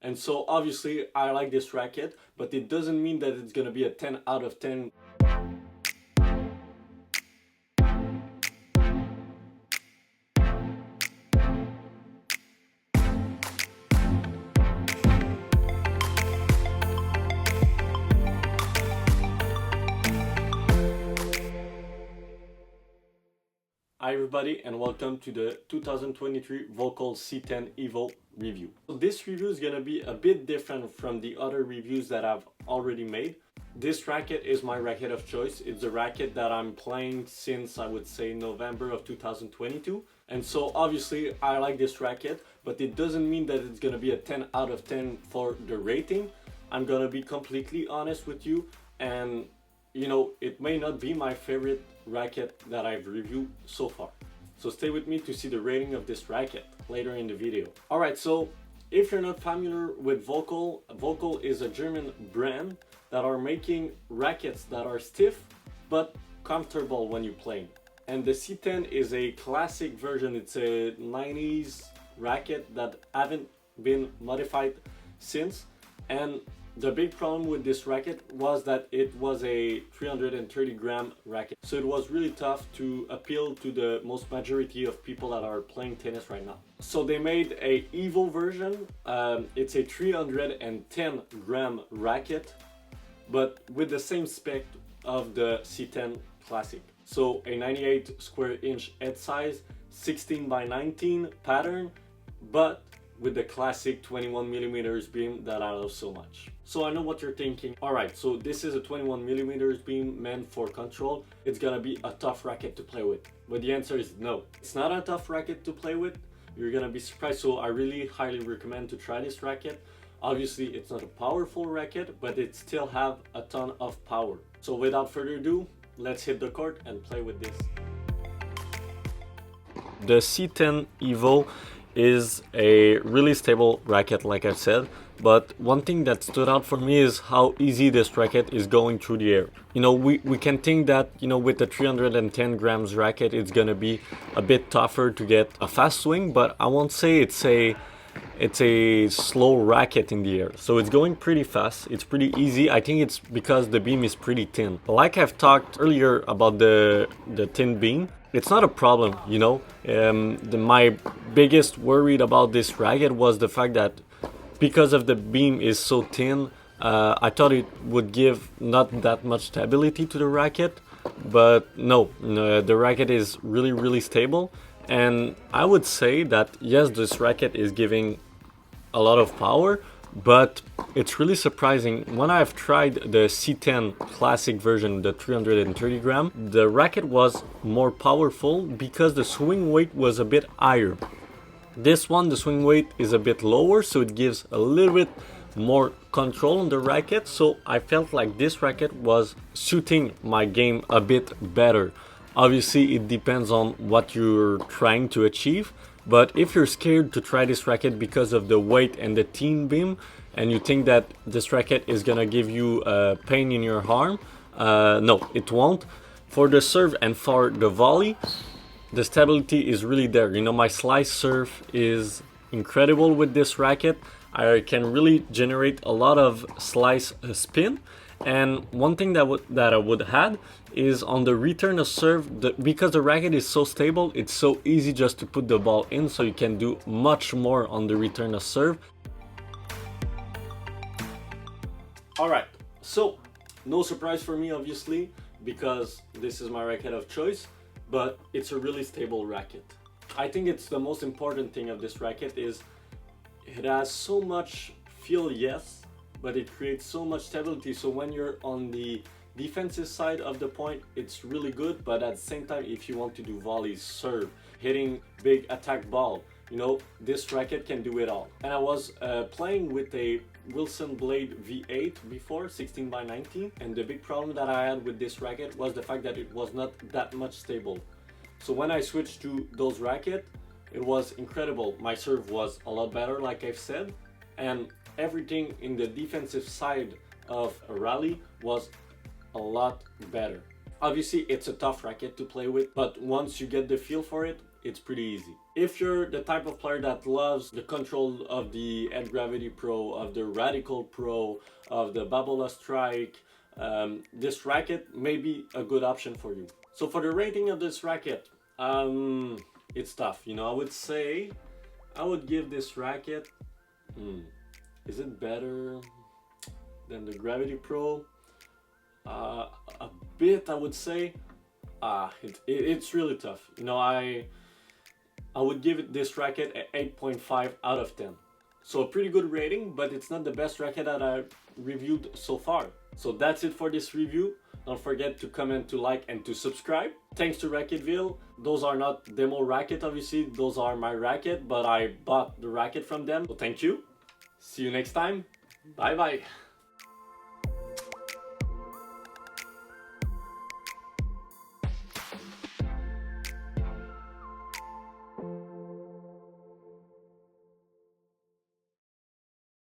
And so obviously I like this racket, but it doesn't mean that it's gonna be a 10 out of 10. Hi everybody and welcome to the 2023 Volkl C10 EVO review. So this review is gonna be a bit different from the other reviews that I've already made. This racket is my racket of choice. It's a racket that I'm playing since I would say November of 2022. And so obviously I like this racket, but it doesn't mean that it's gonna be a 10 out of 10 for the rating. I'm gonna be completely honest with you, and you know, it may not be my favorite racket that I've reviewed so far. So stay with me to see the rating of this racket later in the video. Alright, so if you're not familiar with Volkl, Volkl is a German brand that are making rackets that are stiff but comfortable when you play. And the C10 is a classic version. It's a 90s racket that haven't been modified since. And the big problem with this racket was that it was a 330 gram racket. So it was really tough to appeal to the most majority of people that are playing tennis right now. So they made a EVO version. It's a 310 gram racket, but with the same spec of the C10 Classic. So a 98 square inch head size, 16 by 19 pattern, but with the classic 21 millimeters beam that I love so much. So I know what you're thinking. Alright, so this is a 21 millimeters beam meant for control. It's gonna be a tough racket to play with. But the answer is no. It's not a tough racket to play with. You're gonna be surprised. So I really highly recommend to try this racket. Obviously it's not a powerful racket, but it still have a ton of power. So without further ado, let's hit the court and play with this. The C10 EVO is a really stable racket, like I said, but one thing that stood out for me is how easy this racket is going through the air. You know, we can think that, you know, with the 310 grams racket it's gonna be a bit tougher to get a fast swing, but I won't say it's a slow racket in the air. So it's going pretty fast, it's pretty easy. I think it's because the beam is pretty thin. Like I've talked earlier about the thin beam, it's not a problem, you know. My biggest worry about this racket was the fact that because of the beam is so thin, I thought it would give not that much stability to the racket, but no, the racket is really stable. And I would say that yes, this racket is giving a lot of power, but it's really surprising. When I've tried the C10 Classic version, the 330 gram, the racket was more powerful because the swing weight was a bit higher. This one, the swing weight is a bit lower, so it gives a little bit more control on the racket. So I felt like this racket was suiting my game a bit better. Obviously it depends on what you're trying to achieve, but if you're scared to try this racket because of the weight and the thin beam, and you think that this racket is gonna give you pain in your arm, no, it won't. For the serve and for the volley, the stability is really there. You know, my slice serve is incredible with this racket. I can really generate a lot of slice spin. And one thing that I would add is on the return of serve, because the racket is so stable, it's so easy just to put the ball in, so you can do much more on the return of serve. Alright, so no surprise for me obviously, because this is my racket of choice, but it's a really stable racket. I think it's the most important thing of this racket is it has so much feel, yes, but it creates so much stability. So when you're on the defensive side of the point, it's really good, but at the same time, if you want to do volleys, serve, hitting big attack ball, you know, this racket can do it all. And I was playing with a Wilson Blade V8 before, 16 by 19, and the big problem that I had with this racket was the fact that it was not that much stable. So when I switched to those rackets, it was incredible. My serve was a lot better, like I've said, and everything in the defensive side of a rally was a lot better. Obviously it's a tough racket to play with, but once you get the feel for it, it's pretty easy. If you're the type of player that loves the control of the Head Gravity Pro, of the Radical Pro, of the Babola Strike, this racket may be a good option for you. So for the rating of this racket, it's tough. You know, I would say I would give this racket, is it better than the Gravity Pro? A bit, I would say. It's really tough. You know, I would give it this racket an 8.5 out of 10. So a pretty good rating, but it's not the best racket that I've reviewed so far. So that's it for this review. Don't forget to comment, to like, and to subscribe. Thanks to Racquetville. Those are not demo racket, obviously. Those are my racket, but I bought the racket from them. So thank you. See you next time. Bye bye.